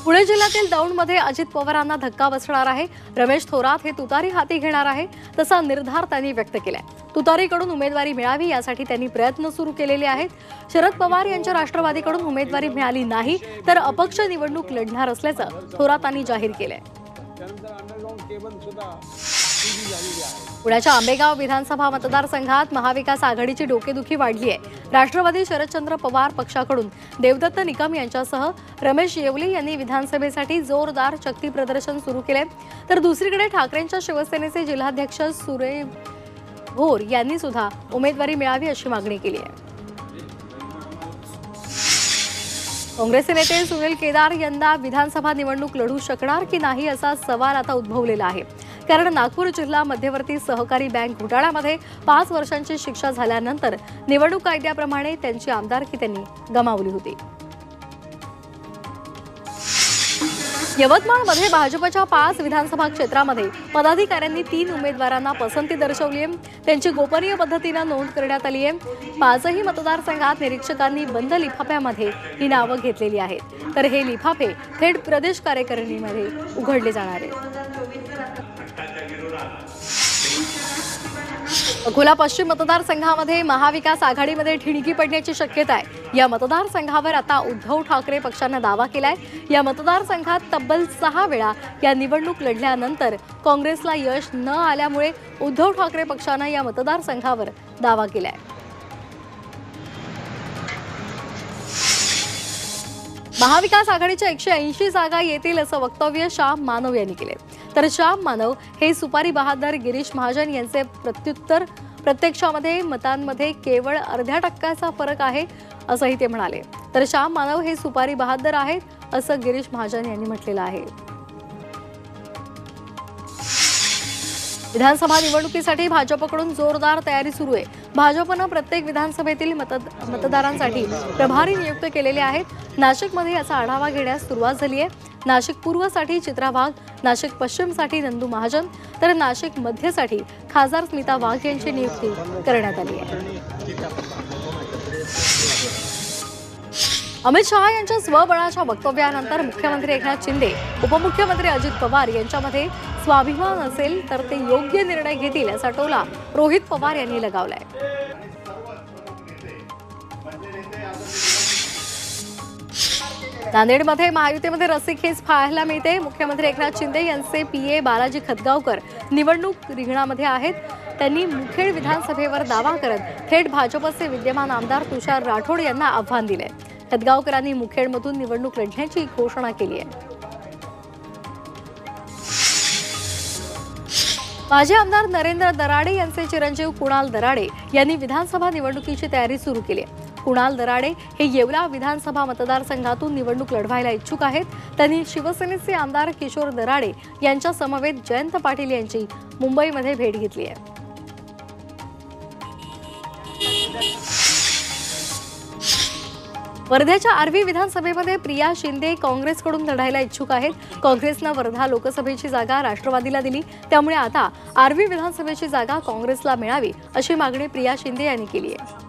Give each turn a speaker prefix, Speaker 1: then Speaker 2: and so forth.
Speaker 1: पुणे जिल्ह्यातील दौंडमध्ये अजित पवारांना धक्का बसणार आहे। रमेश थोरात हे तुतारी हाती घेणार आहे, तसा निर्धार त्यांनी व्यक्त केलाय। तुतारीकडून उमेदवारी मिळावी यासाठी त्यांनी प्रयत्न सुरू केलेले आहेत। शरद पवार यांच्या राष्ट्रवादीकडून उमेदवारी मिळाली नाही तर अपक्ष निवडणूक लढणार असल्याचं थोरातांनी जाहीर केलंय। पुण्याच्या आंबेगाव विधानसभा मतदारसंघात महाविकास आघाडीची डोकेदुखी वाढली आहे। राष्ट्रवादी शरदचंद्र पवार पक्षाकडून देवदत्त निकम यांच्यासह रमेश येवले यांनी विधानसभेसाठी जोरदार शक्ती प्रदर्शन सुरू केले, तर दुसरीकडे ठाकरेंच्या शिवसेनेचे जिल्हाध्यक्ष सुरेश भोर यांनी सुद्धा उमेदवारी मिळावी अशी मागणी केली आहे। काँग्रेसचे नेते सुनील केदार यंदा विधानसभा निवडणूक लढू शकणार की नाही असा सवाल आता उद्भवलेला आहे, कारण नागपूर जिल्हा मध्यवर्ती सहकारी बँक घोटाळ्यामध्ये 5 वर्षांची शिक्षा झाल्यानंतर निवडणूक कायद्याप्रमाणे त्यांची आमदारकी त्यांनी गमावली होती। यवतमाळमध्ये भाजपच्या 5 विधानसभा क्षेत्रामध्ये पदाधिकाऱ्यांनी 3 उमेदवारांना पसंती दर्शवली आहे। त्यांची गोपनीय पद्धतीने नोंद करण्यात आली आहे। 5ही मतदारसंघात निरीक्षकांनी बंद लिफाफ्यामध्ये ही नावं घेतलेली आहेत, तर हे लिफाफे थेट प्रदेश कार्यकारिणीमध्ये उघडले जाणार आहेत। अकोला पश्चिम मतदारसंघामध्ये महाविकास आघाडीमध्ये ठिणगी पडण्याची शक्यता आहे। या मतदारसंघावर आता उद्धव ठाकरे पक्षाने दावा केलाय। या मतदारसंघात तब्बल 6 वेळा या निवडणूक लढल्यानंतर काँग्रेसला यश न आल्यामुळे उद्धव ठाकरे पक्षाने या मतदारसंघावर दावा केलाय। महाविकास आघाडीच्या 180 जागा येतील असं वक्तव्य श्याम मानव यांनी केले, तर श्याम मानव हे सुपारी बहादर गिरीश महाजन यांचे प्रत्युत्तर प्रत्यक्षामध्ये मतांमध्ये केवळ अर्ध्या टक्क्याचा फरक आहे असंही ते म्हणाले। तर श्याम मानव हे सुपारी बहादर आहेत असं गिरीश महाजन यांनी म्हटलेलं आहे। विधानसभा निवडणुकीसाठी भाजपकडून जोरदार तयारी सुरू आहे। भाजपने प्रत्येक विधानसभेतील मतदारांसाठी प्रभारी नियुक्त केलेले आहेत। नाशिकमध्ये याचा आढावा घेण्यास सुरुवात झाली आहे। नाशिक पूर्वसाठी चित्रा वाघ, नाशिक पश्चिमसाठी नंदू महाजन, तर नाशिक मध्यसाठी खासदार स्मिता वाघ यांची नियुक्ती करण्यात आली आहे। अमित शहा यांच्या स्वबळाच्या वक्तव्यानंतर मुख्यमंत्री एकनाथ शिंदे, उपमुख्यमंत्री अजित पवार यांच्यामध्ये स्वाभिमान असेल तर ते योग्य निर्णय घेतील असा टोला रोहित पवार यांनी लगावलाय। नांदेडमध्ये महायुतीमध्ये रस्सीखेच पाहायला मिळते। मुख्यमंत्री एकनाथ शिंदे यांचे पीए बालाजी खतगावकर निवडणूक रिंगणामध्ये आहेत। त्यांनी मुखेड विधानसभेवर दावा करत थेट भाजपचे विद्यमान आमदार तुषार राठोड यांना आव्हान दिले। खतगावकरांनी मुखेडमधून निवडणूक लढण्याची घोषणा केली आहे। माजी आमदार नरेंद्र दराडे यांचे चिरंजीव कुणाल दराडे यांनी विधानसभा निवडणुकीची तयारी सुरू केली आहे। कुणाल दराडे हे येवला विधानसभा मतदारसंघातून निवडणूक लढवायला इच्छुक आहेत। त्यांनी शिवसेनेचे आमदार किशोर दराडे यांच्या समवेत जयंत पाटील यांची मुंबईमध्ये भेट घेतली आहे। वर्ध्याच्या आर्वी विधानसभेमध्ये प्रिया शिंदे काँग्रेसकडून लढायला इच्छुक आहेत। काँग्रेसने वर्धा लोकसभेची जागा राष्ट्रवादीला दिली, त्यामुळे आता आर्वी विधानसभेची जागा काँग्रेसला मिळावी अशी मागणी प्रिया शिंदे यांनी केली आहे।